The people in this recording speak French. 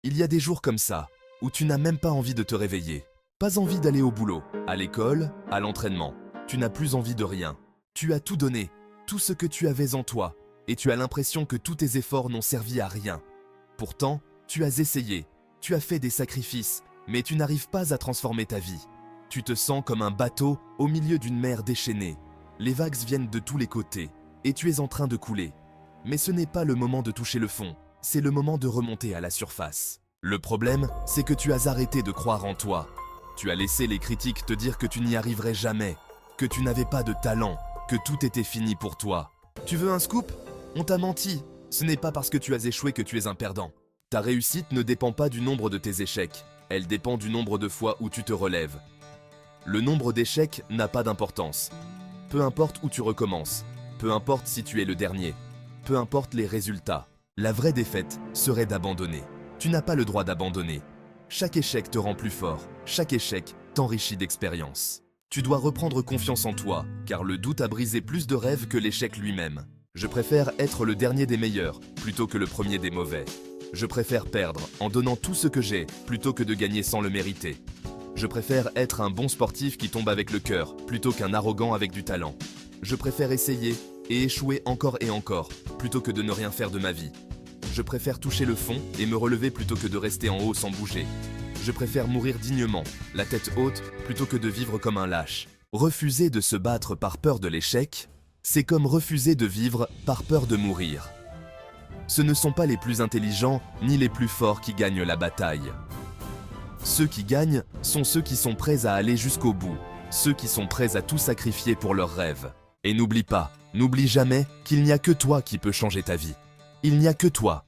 Il y a des jours comme ça, où tu n'as même pas envie de te réveiller. Pas envie d'aller au boulot, à l'école, à l'entraînement. Tu n'as plus envie de rien. Tu as tout donné, tout ce que tu avais en toi, et tu as l'impression que tous tes efforts n'ont servi à rien. Pourtant, tu as essayé, tu as fait des sacrifices, mais tu n'arrives pas à transformer ta vie. Tu te sens comme un bateau au milieu d'une mer déchaînée. Les vagues viennent de tous les côtés, et tu es en train de couler. Mais ce n'est pas le moment de toucher le fond, c'est le moment de remonter à la surface. Le problème, c'est que tu as arrêté de croire en toi. Tu as laissé les critiques te dire que tu n'y arriverais jamais, que tu n'avais pas de talent, que tout était fini pour toi. Tu veux un scoop? On t'a menti. Ce n'est pas parce que tu as échoué que tu es un perdant. Ta réussite ne dépend pas du nombre de tes échecs, elle dépend du nombre de fois où tu te relèves. Le nombre d'échecs n'a pas d'importance. Peu importe où tu recommences, peu importe si tu es le dernier, peu importe les résultats, la vraie défaite serait d'abandonner. Tu n'as pas le droit d'abandonner. Chaque échec te rend plus fort, chaque échec t'enrichit d'expérience. Tu dois reprendre confiance en toi, car le doute a brisé plus de rêves que l'échec lui-même. Je préfère être le dernier des meilleurs, plutôt que le premier des mauvais. Je préfère perdre en donnant tout ce que j'ai, plutôt que de gagner sans le mériter. Je préfère être un bon sportif qui tombe avec le cœur, plutôt qu'un arrogant avec du talent. Je préfère essayer et échouer encore et encore, plutôt que de ne rien faire de ma vie. Je préfère toucher le fond et me relever plutôt que de rester en haut sans bouger. Je préfère mourir dignement, la tête haute, plutôt que de vivre comme un lâche. Refuser de se battre par peur de l'échec, c'est comme refuser de vivre par peur de mourir. Ce ne sont pas les plus intelligents ni les plus forts qui gagnent la bataille. Ceux qui gagnent sont ceux qui sont prêts à aller jusqu'au bout, ceux qui sont prêts à tout sacrifier pour leurs rêves. Et n'oublie pas, n'oublie jamais qu'il n'y a que toi qui peux changer ta vie. Il n'y a que toi.